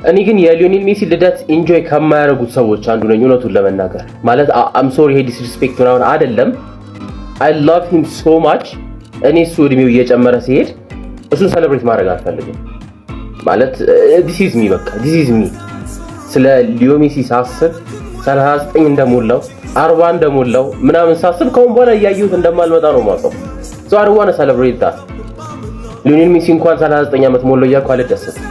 እኔ ግን የሊዮኔል ሜሲ ልደት ኢንጆይ ከማያደርጉት ሰዎች አንዱ ነኝ እውነቱን ለመናገር ማለት አም ሶሪ ሄ ዲስሪስፔክት ነው አይደለም I love him so much እኔ እሱ እድሜው እየጨመረ ሲሄድ እሱን ሴሌብሬት ማድረግ አልፈልግም ማለት this is me በቃ this is me ስለ ሊዮ ሜሲ ሳስብ 39 እንደሞላው 40 እንደሞላው ምናምን ሳስብ ከውን በኋላ ያያዩት እንደማልመጣ ነው ማለት so I don't want to celebrate that ሊዮኔል ሜሲ እንኳን 39 ዓመት ሞላው ያልኩ አልደሰትም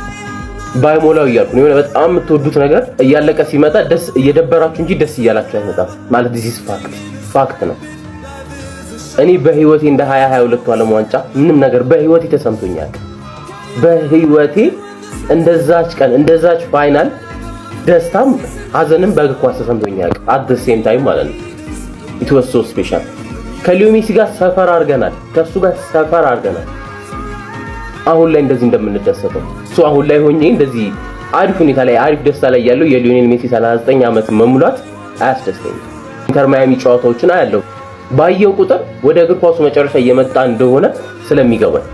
ባይሞላው ያልኩ ነው በጣም የምትወዱት ነገር እያለቀ ሲመጣ ደስ እየደበራችሁ እንጂ ደስ እያላችሁ አይመጣም ማለት this is fact ነው እኔ በህይወቴ እንደ 2022 ዓለም ዋንጫ ምንም ነገር በህይወቴ ተሰምቶኛል በህይወቴ እንደዛች ቀን እንደዛች ፋይናል ደስታም ሀዘንም በእግር ኳስ ተሰምቶኛል at the same time ማለት ነው it was so special ከሊዮ ሜሲ ጋር ሰፈር አድርገናል ከሱ ጋር ሰፈር አድርገናል አሁን ላይ እንደዚህ እንደምንደሰተው ሶ አሁን ላይ ሆኜ እንደዚህ አሪፍ ሁኔታ ላይ አሪፍ ደስታ ላይ ያለው የሊዮኔል ሜሲ 39 ዓመት መሙላት አያስደስተኝም ኢንተር ማያሚ ጨዋታዎችን አያለው ባየው ቁጥር ወደ እግር ኳሱ መጨረሻ እየመጣ እንደሆነ ስለሚገባኝ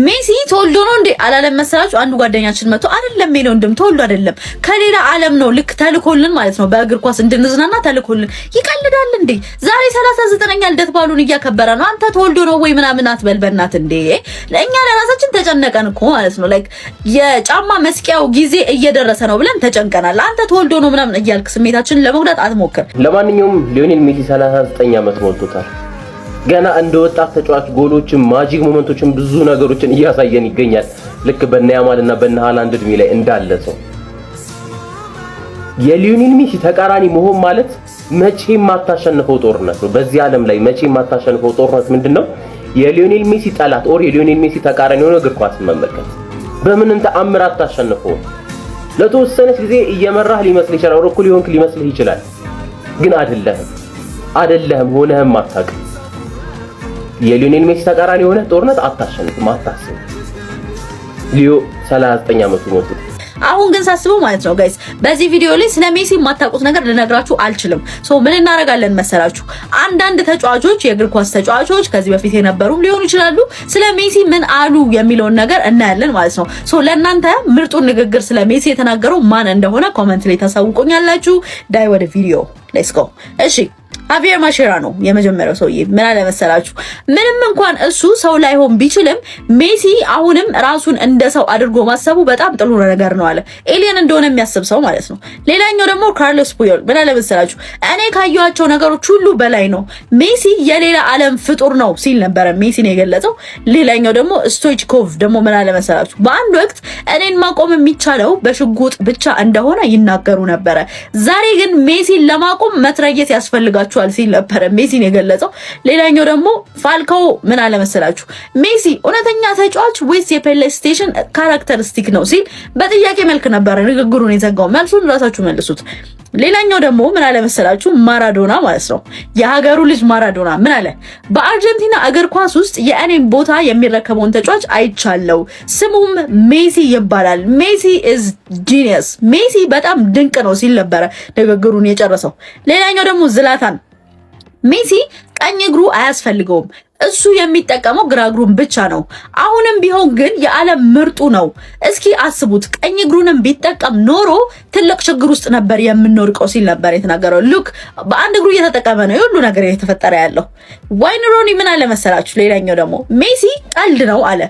ሜሲ ተወልዶ ነው እንዴ አላለም መሰላችሁ አንዱ ጓደኛችን መጥቶ አይደለም ሜሎ እንደም ተወልዶ አይደለም ከሌላ ዓለም ነው ልክ ተልኮልን ማለት ነው በእግር ኳስ እንድንዝናና ተልኮልን ይቀልዳል እንዴ ዛሬ 39ኛ ልደት ባሉን እያከበረ ነው አንተ ተወልዶ ነው ወይ ምናምን አትበልበናት እንዴ ለኛ ለራሳችን ተጨነቀን እኮ ማለት ነው ላይክ የጫማ መስቂያው ጊዜ እየደረሰ ነው ብለን ተጨንቀናል አንተ ተወልዶ ነው ምናምን እያልክ ስሜታችንን ለመጉዳት አትሞክር ለማንኛውም ሊዮኔል ሜሲ 39 ዓመት ሞልቶታል ገና እንደ ወጣት ተጫዋች ጎሎችን ማጂክ ሞመንቶችን ብዙ ነገሮችን እያሳየን ይገኛል ልክ በነያማልና በነሃላንድ እድሜ ላይ እንዳለ ሰው የሊዮኔል ሜሲ ተቃራኒ መሆን ማለት መቼም ማታሸንፈው ጦርነት ነው በዚህ ዓለም ላይ መቼም ማታሸንፈው ጦርነት ምንድነው የሊዮኔል ሜሲ ጠላት ኦር የሊዮኔል ሜሲ ተቃራኒ ሆኖ እግር ኳስ መመልከት በምንም ተአምር አታሸንፈው ለተወሰነች ጊዜ እየመራህ ሊመስል ይችላል ኦር እኩል ይሆንክ ሊመስልህ ይችላል ግን አይደለም ሆነህም አታውቅም የሊዮኔል ሜሲ ተቃራኒ ሆነ ጦርነት አታሸንፍም አታስብ ሊዮ 39 ዓመቱ ሞት አሁን ግን ሳስበው ማለት ነው ጋይስ በዚህ ቪዲዮ ላይ ስለ ሜሲ የማታውቁት ነገር ልነግራችሁ አልችልም ሶ ምን እናደርጋለን መሰላችሁ አንዳንድ ተጫዋቾች የእግር ኳስ ተጫዋቾች ከዚህ በፊት የነበሩም ሊሆኑ ይችላሉ ስለ ሜሲ ምን አሉ የሚለውን ነገር እናያለን ማለት ነው ሶ ለእናንተ ምርጡ ንግግር ስለ ሜሲ የተናገረው ማን እንደሆነ ኮሜንት ላይ ታሳውቁኛላችሁ ዳይ ወደ ቪዲዮ ሌትስ ጎ እሺ አቪየር ማሼራኖ የመጀመሪያው ሰውዬ ምን አለ መሰላችሁ ምንም እንኳን እሱ ሰው ላይሆን ቢችልም ሜሲ አሁንም ራሱን እንደ ሰው አድርጎ ማሰቡ በጣም ጥሩ ነገር ነው አለ ኤሊየን እንደሆነ የሚያስብ ሰው ማለት ነው ሌላኛው ደግሞ ካርሎስ ፑዮል ምን አለ መሰላችሁ እኔ ካየኋቸው ነገሮች ሁሉ በላይ ነው ሜሲ የሌላ ዓለም ፍጡር ነው ሲል ነበር ሜሲን የገለጸው ሌላኛው ደግሞ ስቶይችኮቭ ደግሞ ምን አለ መሰላችሁ በአንድ ወቅት እኔን ማቆም የሚቻለው በሽጉጥ ብቻ እንደሆነ ይናገሩ ነበር ዛሬ ግን ሜሲን ለማቆም መትረየስ ያስፈልጋችሁ ሲል ነበር ሜሲን የገለጸው ሌላኛው ደግሞ ፋልካኦ ምን አለ መሰላችሁ ሜሲ እውነተኛ ተጫዋች ወይስ የፕሌይስቴሽን ካራክተሪስቲክ ነው ሲል በጥያቄ መልክ ነበር ንግግሩን የዘጋው መልሱን ራሳችሁ መልሱት ሌላኛው ደግሞ ምን አለ መሰላችሁ ማራዶና ማለት ነው የሀገሩ ልጅ ማራዶና ምን አለ በአርጀንቲና እግር ኳስ ውስጥ የእኔን ቦታ የሚረከበውን ተጫዋች አይቻለው ስሙም ሜሲ ይባላል ሜሲ is genius ሜሲ በጣም ድንቅ ነው ሲል ነበር ንግግሩን የጨረሰው ሌላኛው ደግሞ ዝላታን ሜሲ ቀኝ እግሩ አያስፈልገውም እሱ የሚጠቀመው ግራ እግሩን ብቻ ነው አሁንም ቢሆን ግን የዓለም ምርጡ ነው እስኪ አስቡት ቀኝ እግሩንም ቢጠቀም ኖሮ ትልቅ ችግር ውስጥ ነበር የምንወርቀው ሲል ነበር የተናገረው ሉክ በአንድ እግሩ እየተጠቀመ ነው ሁሉ ነገር እየተፈጠረ ያለው ዋይን ሮኒ ምን አለ መሰላችሁ ሌላኛው ደግሞ ሜሲ ቀልድ ነው አለ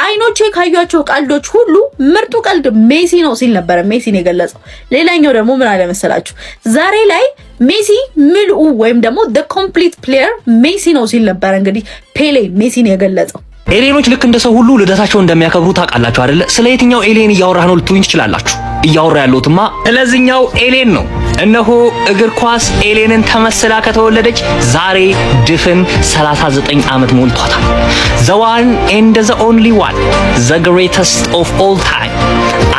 አይኖቼ ካዩአቸው ቀልዶች ሁሉ ምርጡ ቀልድ ሜሲ ነው ሲል ነበር ሜሲን የገለጸው ሌላኛው ደግሞ ምን አለ መሰላችሁ ዛሬ ላይ ሜሲ ምልኡ ወይም ደግሞ the complete player ሜሲ ነው ሲል ነበር እንግዲህ ፔሌ ሜሲን የገለጸው ኤሊየኖች ልክ እንደ ሰው ሁሉ ልደታቸውን እንደሚያከብሩ ታውቃላችሁ አይደለ ስለ የትኛው ኤሊየን እያወራህ ነው ልትሉኝ ትችላላችሁ እያወራ ያለውትማ ስለዚህኛው ኤሊየን ነው እነሆ እግር ኳስ ኤሊየንን ተመስላ ከተወለደች ዛሬ ድፍን 39 ዓመት ሞልቷታል the one and the only one the greatest of all time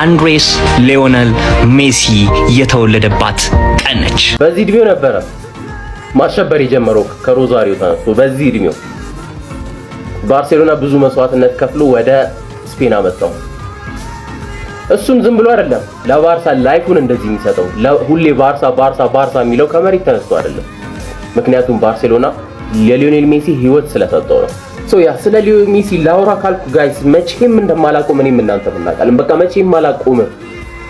አንድሬስ ሊዮኔል ሜሲ የተወለደባት ቀን ነች በዚህ እድሜው ነበረ ማሸበር የጀመረው ከሮዛሪዮ ተነስቶ በዚህ እድሜው ባርሴሎና ብዙ መስዋዕትነት ከፍሎ ወደ ስፔን አመጣው እሱም ዝም ብሎ አይደለም ለባርሳ ላይፉን እንደዚህ የሚሰጠው ሁሌ ባርሳ የሚለው ከመሬት ተነስቶ አይደለም ምክንያቱም ባርሴሎና የሊዮኔል ሜሲ ህይወት ስለሰጠው ነው ሶ ያ ስለ ሊዮኔል ሜሲ ላውራ ካልኩ ጋይስ መቼም እንደማላቆም እኔም እናንተ እናውቃለን በቃ መቼም አላቆም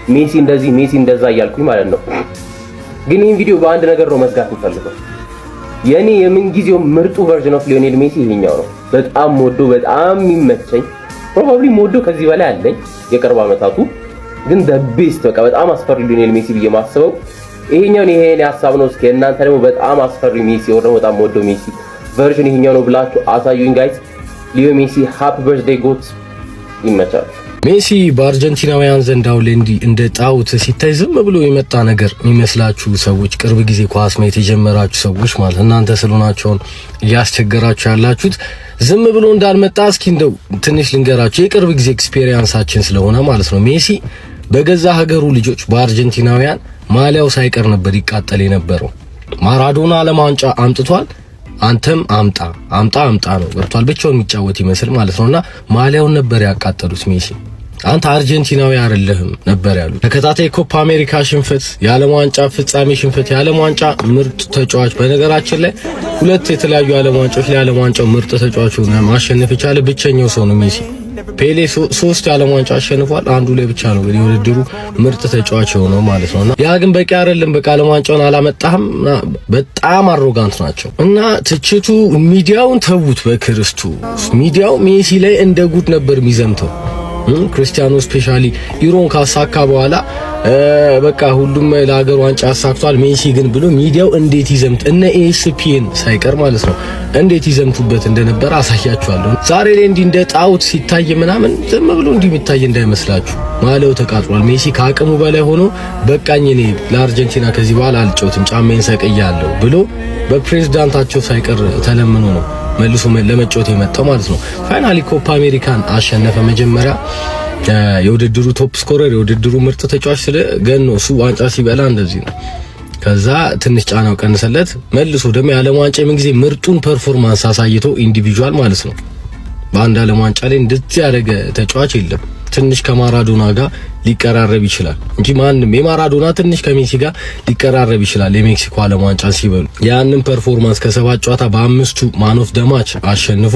ሜሲ እንደዚህ ሜሲ እንደዛ እያልኩኝ ማለት ነው። ግን ይህን ቪዲዮ በአንድ ነገር ነው መዝጋት የምፈልገው። የኔ የምንጊዜው ምርጡ ቨርዥን ኦፍ ሊዮኔል ሜሲ ይሄኛው ነው። በጣም ወዶ በጣም የሚመቸኝ ፕሮባብሊ ሞዶ ከዚህ በላይ አለኝ የቅርብ ዓመታቱ ግን the best በቃ በጣም አስፈሪ ሊዮኔል ሜሲ ብዬ ማስበው ይሄኛውን ይሄን ሐሳብ ነው። እስኪ እናንተ ደግሞ በጣም አስፈሪ ሜሲ ወደ በጣም ወዶ ሜሲ ቨርዥን ይሄኛው ነው ብላችሁ አሳዩኝ ጋይስ። ሊዮ ሜሲ ሃፒ በርዝዴይ ጎት ይመቻል። ሜሲ በአርጀንቲናውያን ዘንድ አሁን እንደ ጣውት ሲታይ ዝም ብሎ የመጣ ነገር የሚመስላችሁ ሰዎች ቅርብ ጊዜ ኳስ ማየት የጀመራችሁ ሰዎች ማለት እናንተ ስለሆናችሁ እያስቸገራችሁ ያላችሁት ዝም ብሎ እንዳልመጣ እስኪ እንደው ትንሽ ልንገራችሁ የቅርብ ጊዜ ኤክስፒሪየንሳችን ስለሆነ ማለት ነው። ሜሲ በገዛ ሀገሩ ልጆች በአርጀንቲናውያን ማሊያው ሳይቀር ነበር ይቃጠል የነበረው። ማራዶና ዓለም ዋንጫ አምጥቷል፣ አንተም አምጣ ነው ወጥቷል። ብቻውን የሚጫወት ይመስል ማለት ነውና ማሊያውን ነበር ያቃጠሉት። ሜሲ አንተ አርጀንቲናዊ አይደለህም ነበር ያሉት። ተከታታይ ኮፓ አሜሪካ ሽንፈት፣ የዓለም ዋንጫ ፍጻሜ ሽንፈት፣ የዓለም ዋንጫ ምርጥ ተጫዋች በነገራችን ላይ ሁለት የተለያዩ ዓለም ዋንጫዎች ላይ ዓለም ዋንጫው ምርጥ ተጫዋች ሆነ ማሸነፍ የቻለ ብቸኛው ሰው ነው ሜሲ። ፔሌ 3 የዓለም ዋንጫ አሸንፏል፣ አንዱ ላይ ብቻ ነው እንግዲህ የውድድሩ ምርጥ ተጫዋች ሆኖ ማለት ነውና ያ ግን በቂ አይደለም። በቃ ዓለም ዋንጫውን አላመጣህም። በጣም አሮጋንት ናቸው እና ትችቱ ሚዲያውን ተውት። በክርስቶስ ሚዲያው ሜሲ ላይ እንደ ጉድ ነበር የሚዘምተው። ክርስቲያኖ ስፔሻሊ ዩሮን ካሳካ በኋላ በቃ ሁሉም ለሀገር ዋንጫ አሳክቷል፣ ሜሲ ግን ብሎ ሚዲያው እንዴት ይዘምት እነ ኤስፒኤን ሳይቀር ማለት ነው እንዴት ይዘምቱበት እንደነበር አሳያችኋለሁ። ዛሬ ላይ እንዲህ እንደ ጣውት ሲታይ ምናምን ዝም ብሎ እንዲህ የሚታይ እንዳይመስላችሁ ማሊያው ተቃጥሏል። ሜሲ ከአቅሙ በላይ ሆኖ በቃኝ እኔ ለአርጀንቲና ከዚህ በኋላ አልጫወትም ጫማዬን ሰቅያለሁ ብሎ በፕሬዝዳንታቸው ሳይቀር ተለምኖ ነው መልሶ ለመጫወት የመጣው ማለት ነው። ፋይናሊ ኮፓ አሜሪካን አሸነፈ። መጀመሪያ የውድድሩ ቶፕ ስኮረር የውድድሩ ምርጥ ተጫዋች ስለገኖ እሱ ዋንጫ ሲበላ እንደዚህ ነው። ከዛ ትንሽ ጫናው ቀንሰለት መልሶ ደግሞ የዓለም ዋንጫ ምን ጊዜ ምርጡን ፐርፎርማንስ አሳይቶ ኢንዲቪጁዋል ማለት ነው። በአንድ ዓለም ዋንጫ ላይ እንደዚህ ያደረገ ተጫዋች የለም። ትንሽ ከማራዶና ጋር ሊቀራረብ ይችላል እንጂ ማንም የማራዶና ትንሽ ከሜሲ ጋር ሊቀራረብ ይችላል። የሜክሲኮ ዓለም ዋንጫ ሲበሉ ያንን ፐርፎርማንስ ከ7 ጨዋታ በ5ቱ ማን ኦፍ ደ ማች አሸንፎ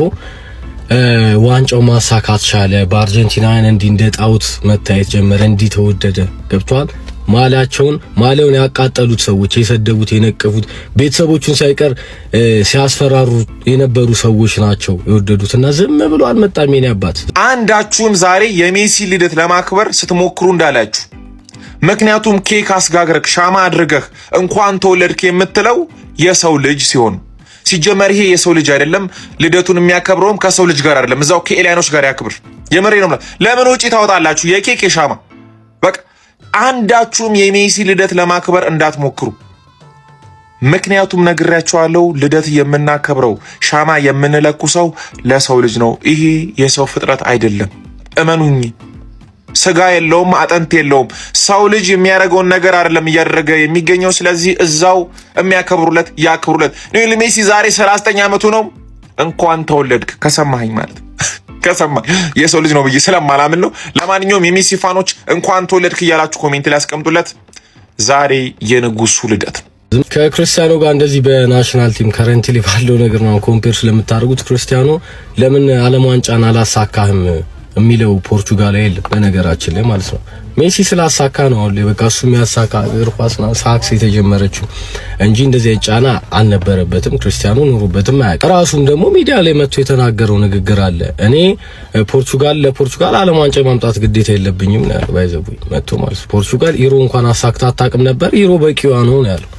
ዋንጫው ማሳካት ቻለ። በአርጀንቲናውያን እንዲህ እንደ ጣውት መታየት ጀመረ። እንዲህ ተወደደ። ገብቷል። ማሊያውን ያቃጠሉት ሰዎች፣ የሰደቡት፣ የነቀፉት ቤተሰቦቹን ሳይቀር ሲያስፈራሩ የነበሩ ሰዎች ናቸው የወደዱትና ዝም ብሎ አልመጣም። የኔ አባት አንዳችሁም ዛሬ የሜሲ ልደት ለማክበር ስትሞክሩ እንዳላችሁ። ምክንያቱም ኬክ አስጋግረህ ሻማ አድርገህ እንኳን ተወለድክ የምትለው የሰው ልጅ ሲሆን ሲጀመር ይሄ የሰው ልጅ አይደለም። ልደቱን የሚያከብረውም ከሰው ልጅ ጋር አይደለም፣ እዛው ከኤሊያኖች ጋር ያክብር። የምሬ ነው። ለምን ወጪ ታወጣላችሁ የኬክ የሻማ? በቃ አንዳችሁም የሜሲ ልደት ለማክበር እንዳትሞክሩ። ምክንያቱም ነግሬያችኋለሁ፣ ልደት የምናከብረው ሻማ የምንለኩሰው ለሰው ልጅ ነው። ይሄ የሰው ፍጥረት አይደለም። እመኑኝ፣ ስጋ የለውም፣ አጥንት የለውም። ሰው ልጅ የሚያደርገውን ነገር አይደለም እያደረገ የሚገኘው። ስለዚህ እዛው የሚያከብሩለት ያክብሩለት። ሊዮኔል ሜሲ ዛሬ 39 ዓመቱ ነው። እንኳን ተወለድክ ከሰማኸኝ ማለት ከሰማኝ የሰው ልጅ ነው ብዬ ስለማላምን ነው። ለማንኛውም የሜሲ ፋኖች እንኳን ተወለድክ እያላችሁ ኮሜንት ላይ አስቀምጡለት። ዛሬ የንጉሱ ልደት ነው። ከክርስቲያኖ ጋር እንደዚህ በናሽናል ቲም ከረንትሊ ባለው ነገር ነው ኮምፔር ስለምታደርጉት ክርስቲያኖ ለምን ዓለም ዋንጫን አላሳካህም የሚለው ፖርቹጋል ላይ የለም በነገራችን ላይ ማለት ነው። ሜሲ ስላሳካ ነው አሁን በቃ እሱ የሚያሳካ እግር ኳስ ነው ሳክስ የተጀመረችው እንጂ እንደዚህ ጫና አልነበረበትም። ክርስቲያኖ ኑሮበትም አያውቅም። ራሱም ደግሞ ሚዲያ ላይ መጥቶ የተናገረው ንግግር አለ። እኔ ለፖርቹጋል ዓለም ዋንጫ ማምጣት ግዴታ የለብኝም ነው ያለው። ባይዘቡ መጥቶ ማለት ፖርቹጋል ዩሮ እንኳን አሳክታ አታውቅም ነበር፣ ዩሮ በቂዋ ነው ያለው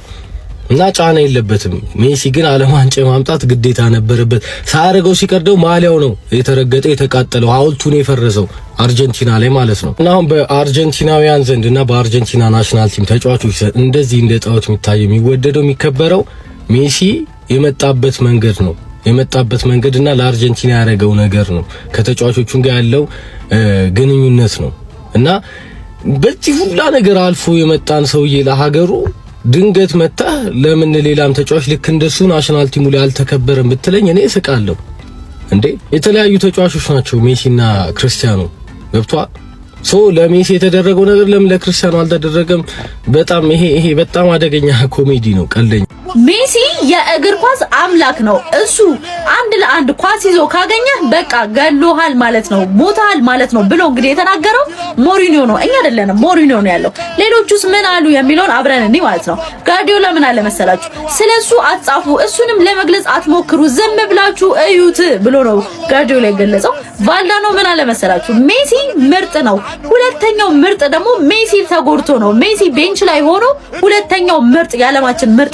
እና ጫና የለበትም። ሜሲ ግን ዓለም ዋንጫ ማምጣት ግዴታ ነበረበት። ሳያደርገው ሲቀርደው ማሊያው ነው የተረገጠው፣ የተቃጠለው፣ ሐውልቱን የፈረሰው አርጀንቲና ላይ ማለት ነው። እና አሁን በአርጀንቲናውያን ዘንድ እና በአርጀንቲና ናሽናል ቲም ተጫዋቾች እንደዚህ እንደ ጣዖት የሚታየው የሚወደደው የሚከበረው ሜሲ የመጣበት መንገድ ነው። የመጣበት መንገድና ለአርጀንቲና ያደረገው ነገር ነው። ከተጫዋቾቹም ጋር ያለው ግንኙነት ነው። እና በዚህ ሁላ ነገር አልፎ የመጣን ሰውዬ ለሀገሩ ድንገት መጣ። ለምን ሌላም ተጫዋች ልክ እንደሱ ናሽናል ቲሙ ላይ አልተከበረም ብትለኝ እኔ እስቃለሁ እንዴ። የተለያዩ ተጫዋቾች ናቸው ሜሲና ክርስቲያኖ። ገብቷል። ለሜሲ የተደረገው ነገር ለምን ለክርስቲያኖ አልተደረገም? በጣም ይሄ በጣም አደገኛ ኮሜዲ ነው፣ ቀልደኛ። ሜሲ የእግር ኳስ አምላክ ነው። እሱ አንድ ለአንድ ኳስ ይዞ ካገኘ በቃ ገሎሃል ማለት ነው፣ ሞታል ማለት ነው ብሎ እንግዲህ የተናገረው ሞሪኒዮ ነው። እኛ አይደለንም፣ ሞሪኒዮ ነው ያለው። ሌሎቹስ ምን አሉ የሚለውን አብረን እንይ ማለት ነው። ጋርዲዮላ ምን አለ መሰላችሁ? ስለሱ አትጻፉ፣ እሱንም ለመግለጽ አትሞክሩ፣ ዝም ብላችሁ እዩት ብሎ ነው ጋርዲዮላ የገለጸው። ቫልዳኖ ምን አለ መሰላችሁ? ሜሲ ምርጥ ነው፣ ሁለተኛው ምርጥ ደግሞ ሜሲ ተጎድቶ ነው። ሜሲ ቤንች ላይ ሆኖ ሁለተኛው ምርጥ የዓለማችን ምርጥ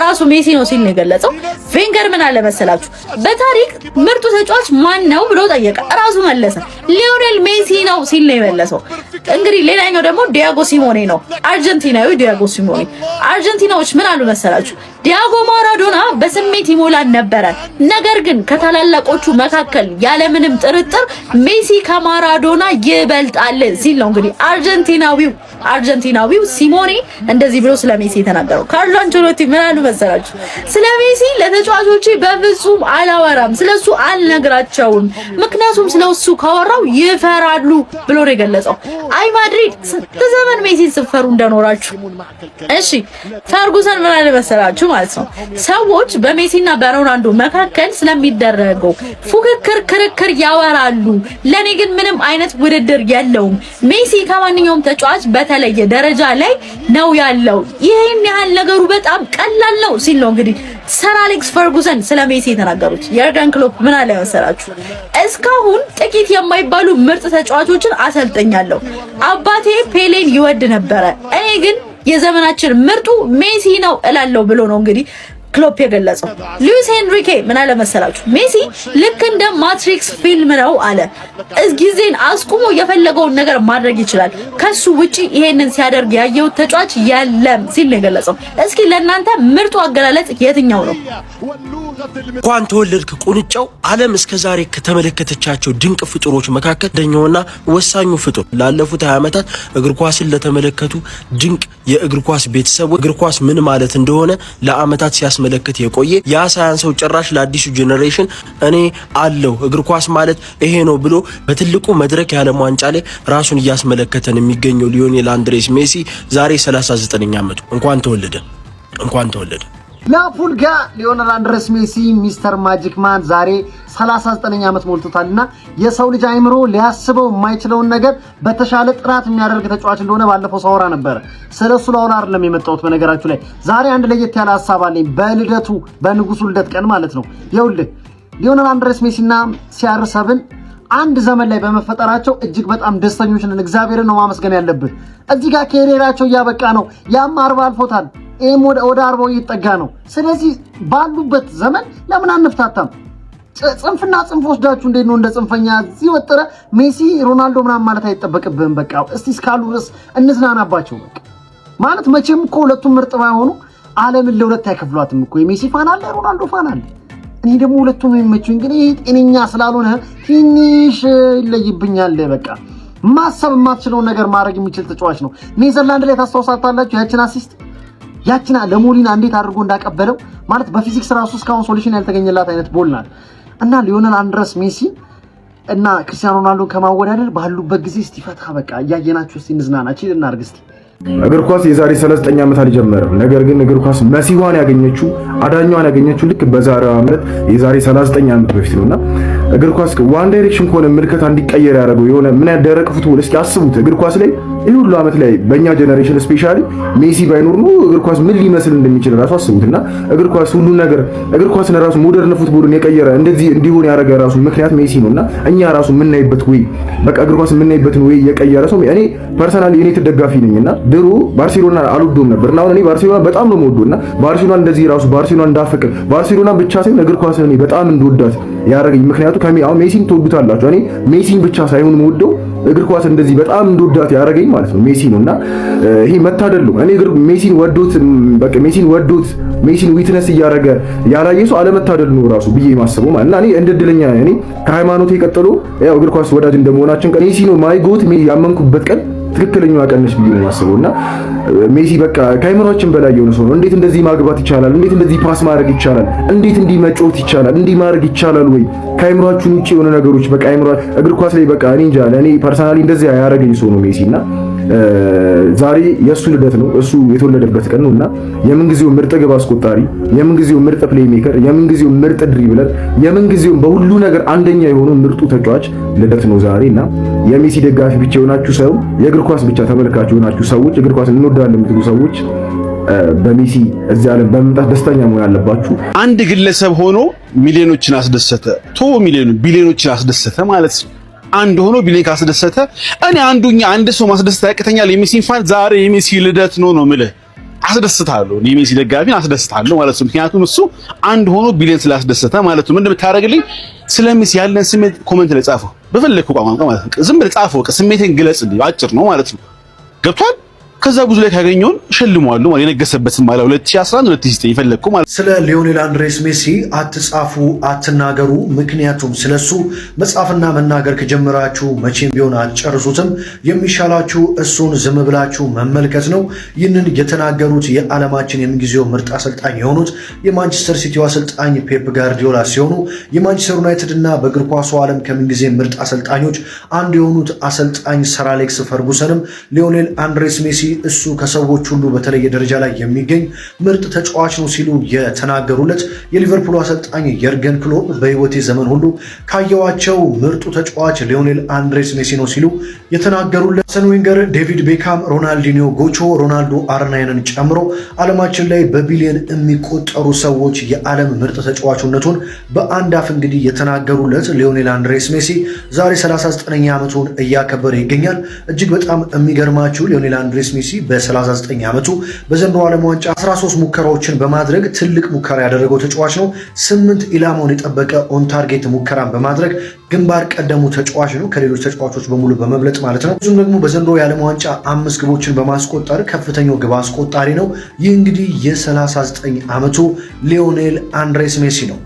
ራሱ ሜሲ ነው ሲል ነው የገለጸው። ቬንገር ምን አለ መሰላችሁ? በታሪክ ምርጡ ተጫዋች ማን ነው ብሎ ጠየቀ። ራሱ መለሰ ሊዮኔል ሜሲ ነው ሲል ነው የመለሰው። እንግዲህ ሌላኛው ደግሞ ዲያጎ ሲሞኔ ነው፣ አርጀንቲናዊ ዲያጎ ሲሞኔ። አርጀንቲናዎች ምን አሉ መሰላችሁ? ዲያጎ ማራዶና በስሜት ይሞላል ነበረ፣ ነገር ግን ከታላላቆቹ መካከል ያለምንም ጥርጥር ሜሲ ከማራዶና ይበልጣል ሲል ነው እንግዲህ አርጀንቲናዊው ሲሞኔ እንደዚህ ብሎ ስለ ሜሲ የተናገረው። ካርሎ አንቸሎቲ ምን አሉ መሰላችሁ? ስለ ሜሲ ለተጫዋቾቼ በፍጹም አላወራም፣ ስለሱ አልነግራቸውም፣ ምክንያቱም ስለሱ ካወራው ይፈራሉ ብሎ ነው የገለጸው። አይ ማድሪድ ስንት ዘመን ሜሲን ስትፈሩ እንደኖራችሁ። እሺ ፈርጉሰን ምን አለ መሰላችሁ ማለት ነው? ሰዎች በሜሲና በሮናልዶ መካከል ስለሚደረገው ፉክክር፣ ክርክር ያወራሉ። ለኔ ግን ምንም አይነት ውድድር የለውም። ሜሲ ከማንኛውም ተጫዋች በተለየ ደረጃ ላይ ነው ያለው። ይሄን ያህል ነገሩ በጣም ቀላል ነው ሲል ነው እንግዲህ ሰር አሌክስ ፈርጉሰን ስለ ሜሲ የተናገሩት። የርገን ክሎፕ ምን አለ መሰላችሁ? እስካሁን ጥቂት የማይባሉ ምርጥ ተጫዋቾችን አሰልጠኛለሁ። አባቴ ፔሌን ይወድ ነበረ፣ እኔ ግን የዘመናችን ምርጡ ሜሲ ነው እላለሁ ብሎ ነው እንግዲህ ክሎፕ የገለጸው። ሉዊስ ሄንሪኬ ምን አለ መሰላችሁ? ሜሲ ልክ እንደ ማትሪክስ ፊልም ነው አለ። ጊዜን አስቁሞ የፈለገውን ነገር ማድረግ ይችላል። ከሱ ውጪ ይሄንን ሲያደርግ ያየው ተጫዋች የለም ሲል ነው የገለጸው። እስኪ ለእናንተ ምርጡ አገላለጽ የትኛው ነው? እንኳን ተወለድክ ቁንጫው ዓለም እስከዛሬ ከተመለከተቻቸው ድንቅ ፍጡሮች መካከል አንደኛውና ወሳኙ ፍጡር ላለፉት 20 ዓመታት እግር ኳስን ለተመለከቱ ድንቅ የእግር ኳስ ቤተሰቦች እግር ኳስ ምን ማለት እንደሆነ ለዓመታት ሲያስመለክት የቆየ ያ ሳያንሰው ጭራሽ ለአዲሱ ጄኔሬሽን እኔ አለው እግር ኳስ ማለት ይሄ ነው ብሎ በትልቁ መድረክ የዓለም ዋንጫ ላይ ራሱን እያስመለከተን የሚገኘው ሊዮኔል አንድሬስ ሜሲ ዛሬ 39ኛ ዓመቱ እንኳን ተወለደ። ላፑልጋ ሊዮኔል አንድሬስ ሜሲ ሚስተር ማጂክ ማን ዛሬ 39ኛ ዓመት ሞልቶታልና የሰው ልጅ አይምሮ ሊያስበው የማይችለውን ነገር በተሻለ ጥራት የሚያደርግ ተጫዋች እንደሆነ ባለፈው ሳወራ ነበር። ስለሱ ላውራ አይደለም የመጣሁት። በነገራችሁ ላይ ዛሬ አንድ ለየት ያለ ሐሳብ አለኝ። በንጉሱ ልደት ቀን ማለት ነው። ይኸውልህ ሊዮኔል አንድሬስ ሜሲና ሲአር7 አንድ ዘመን ላይ በመፈጠራቸው እጅግ በጣም ደስተኞች ነን። እግዚአብሔርን ነው ማመስገን ያለብን። እዚህ ጋር ከሬራቸው እያበቃ ነው። ያም 40 አልፎታል። ኤም ወደ 40 እየተጠጋ ነው። ስለዚህ ባሉበት ዘመን ለምን አንፍታታም? ጽንፍና ጽንፍ ወስዳችሁ እንዴት ነው እንደ ጽንፈኛ እዚህ ወጥረ ሜሲ ሮናልዶ ምናምን ማለት አይጠበቅብህም። በቃ እስቲ እስካሉ ድረስ እንዝናናባቸው። በቃ ማለት መቼም እኮ ሁለቱም ምርጥ ባይሆኑ ዓለምን ለሁለት አይከፍሏትም እኮ። የሜሲ ፋን አለ፣ ሮናልዶ ፋን አለ። እኔ ደግሞ ሁለቱም የሚመቹኝ ግን ይሄ ጤነኛ ስላልሆነ ትንሽ ይለይብኛል። በቃ ማሰብ የማትችለውን ነገር ማድረግ የሚችል ተጫዋች ነው። ኔዘርላንድ ላይ ታስታውሳታላችሁ? ያችን አሲስት ያችን ለሞሊና እንዴት አድርጎ እንዳቀበለው ማለት በፊዚክስ ራሱ እስካሁን ሶሉሽን ያልተገኘላት አይነት ቦል ናት። እና ሊዮኔል አንድሬስ ሜሲ እና ክርስቲያኖ ሮናልዶ ከማወዳደር ባሉበት ጊዜ እስቲ ፈታ በቃ እያየናችሁ እስቲ እንዝናናች እናርግ እስቲ። እግር ኳስ የዛሬ 39 ዓመት አልጀመረም። ነገር ግን እግር ኳስ መሲዋን ያገኘችው አዳኛዋን ያገኘችው ልክ በዛሬው ዓመት የዛሬ 39 ዓመት በፊት ነውና እግር ኳስ ዋን ዳይሬክሽን ከሆነ ምልከታ እንዲቀየር ያደረገው የሆነ ምን ያደረቀ ፉትቦል እስኪ አስቡት። እግር ኳስ ላይ ይህ ሁሉ ዓመት ላይ በእኛ ጀነሬሽን ስፔሻሊ ሜሲ ባይኖር ነው እግር ኳስ ምን ሊመስል እንደሚችል ራሱ አስቡትና እግር ኳስ ሁሉ ነገር እግር ኳስን ራሱ ሞደርን ፉትቦልን የቀየረ እንደዚህ እንዲሆን ያደረገ ራሱ ምክንያት ሜሲ ነውና እኛ ራሱ የምናይበት ወይ በቃ እግር ኳስ የምናይበትን ወይ የቀየረ ሰው እኔ ፐርሰናሊ እኔ ተደጋፊ ነኝና ድሮ ባርሴሎና አልወደውም ነበርና አሁን እኔ ባርሴሎና በጣም ነው የምወደውና ባርሴሎና እንደዚህ ራሱ ባርሴሎና እንዳፈቅር ባርሴሎና ብቻ ሳይሆን እግር ኳስን እኔ በጣም እንደወዳት ያደረገኝ ምክንያቱ አሁን ሜሲን ትወዱታላችሁ። እኔ ሜሲን ብቻ ሳይሆን የምወደው እግር ኳስ እንደዚህ በጣም እንደወዳት ያደረገኝ ማለት ነው ሜሲ ነውና ይሄ መታደል ነው። እኔ ሜሲን ወዶት በቃ ሜሲን ዊትነስ እያደረገ ያላየ ሰው አለመታደል ነው ራሱ ብዬ ማስበው ማለት እና እኔ እንደድለኛ እኔ ከሃይማኖቴ ቀጥሎ ያው እግር ኳስ ወዳጅ እንደመሆናችን ሜሲ ነው ማይጎት ያመንኩበት ቀን ትክክለኛው አቀነሽ ብዬ ነው ማስበውና ሜሲ በቃ ከአይምሮአችን በላይ የሆነ ሰው ነው። እንዴት እንደዚህ ማግባት ይቻላል? እንዴት እንደዚህ ፓስ ማድረግ ይቻላል? እንዴት እንዲህ መጫወት ይቻላል? እንዲህ ማድረግ ይቻላል ወይ? ከአይምሮአችን ውጪ የሆነ ነገሮች በቃ እግር ኳስ ላይ በቃ እኔ እንጃ ለኔ ፐርሰናሊ እንደዚህ ያደረገኝ ሰው ነው ሜሲና ዛሬ የእሱ ልደት ነው፣ እሱ የተወለደበት ቀን ነውና የምንጊዜው ምርጥ ግብ አስቆጣሪ፣ የምንጊዜው ምርጥ ፕሌይ ሜከር፣ የምንጊዜው ምርጥ ድሪብለር፣ የምንጊዜው በሁሉ ነገር አንደኛ የሆነው ምርጡ ተጫዋች ልደት ነው ዛሬና የሜሲ ደጋፊ ብቻ የሆናችሁ ሰው የእግር ኳስ ብቻ ተመልካች የሆናችሁ ሰዎች እግር ኳስ እንወዳለን የምትሉ ሰዎች በሜሲ እዚህ ዓለም በመምጣት ደስተኛ መሆን አለባችሁ። አንድ ግለሰብ ሆኖ ሚሊዮኖችን አስደሰተ፣ ቢሊዮኖችን አስደሰተ ማለት ነው። አንድ ሆኖ ቢሊዮን ካስደሰተ እኔ አንድ ሰው ማስደሰት ያቅተኛል። የሜሲን ፋን ዛሬ የሜሲ ልደት ነው የምልህ አስደስታለሁ። የሜሲ ደጋፊን አስደስታለሁ ማለት ነው። ምክንያቱም እሱ አንድ ሆኖ ቢሊዮን ስላስደሰተ ማለት ነው። ምንድነው የምታደርግልኝ? ስለ ሜሲ ያለን ስሜት ኮሜንት ላይ ጻፈው፣ በፈለግከው ቋንቋ ማለት ነው። ዝም ብለህ ጻፈው፣ ስሜቴን ግለጽልኝ። አጭር ነው ማለት ነው። ገብቷል? ከዛ ብዙ ላይ ካገኘውን ሸልመዋለሁ ማለት የነገሰበትም ማለት 2011 2009 ይፈለግኩ ማለት። ስለ ሊዮኔል አንድሬስ ሜሲ አትጻፉ፣ አትናገሩ። ምክንያቱም ስለሱ መጻፍና መናገር ከጀመራችሁ መቼም ቢሆን አትጨርሱትም። የሚሻላችሁ እሱን ዝም ብላችሁ መመልከት ነው። ይህንን የተናገሩት የዓለማችን የምንጊዜው ምርጥ አሰልጣኝ የሆኑት የማንቸስተር ሲቲው አሰልጣኝ ፔፕ ጋርዲዮላ ሲሆኑ የማንቸስተር ዩናይትድ እና በእግር ኳሱ ዓለም ከምንጊዜ ምርጥ አሰልጣኞች አንዱ የሆኑት አሰልጣኝ ሰር አሌክስ ፈርጉሰንም ሊዮኔል አንድሬስ ሜሲ እሱ ከሰዎች ሁሉ በተለየ ደረጃ ላይ የሚገኝ ምርጥ ተጫዋች ነው ሲሉ የተናገሩለት የሊቨርፑል አሰልጣኝ የርገን ክሎፕ በሕይወቴ ዘመን ሁሉ ካየዋቸው ምርጡ ተጫዋች ሊዮኔል አንድሬስ ሜሲ ነው ሲሉ የተናገሩለት አርሰን ዌንገር፣ ዴቪድ ቤካም፣ ሮናልዲኒዮ ጎቾ፣ ሮናልዶ አርናይንን ጨምሮ ዓለማችን ላይ በቢሊየን የሚቆጠሩ ሰዎች የዓለም ምርጥ ተጫዋችነቱን በአንድ አፍ እንግዲህ የተናገሩለት ሊዮኔል አንድሬስ ሜሲ ዛሬ 39ኛ ዓመቱን እያከበረ ይገኛል። እጅግ በጣም የሚገርማችሁ ሊዮኔል አንድሬስ ሜሲ በ39 ዓመቱ በዘንድሮ ዓለም ዋንጫ 13 ሙከራዎችን በማድረግ ትልቅ ሙከራ ያደረገው ተጫዋች ነው። 8 ኢላማውን የጠበቀ ኦን ታርጌት ሙከራን በማድረግ ግንባር ቀደሙ ተጫዋች ነው፣ ከሌሎች ተጫዋቾች በሙሉ በመብለጥ ማለት ነው። እሱም ደግሞ በዘንድሮ የዓለም ዋንጫ 5 ግቦችን በማስቆጠር ከፍተኛው ግብ አስቆጣሪ ነው። ይህ እንግዲህ የ39 ዓመቱ ሊዮኔል አንድሬስ ሜሲ ነው።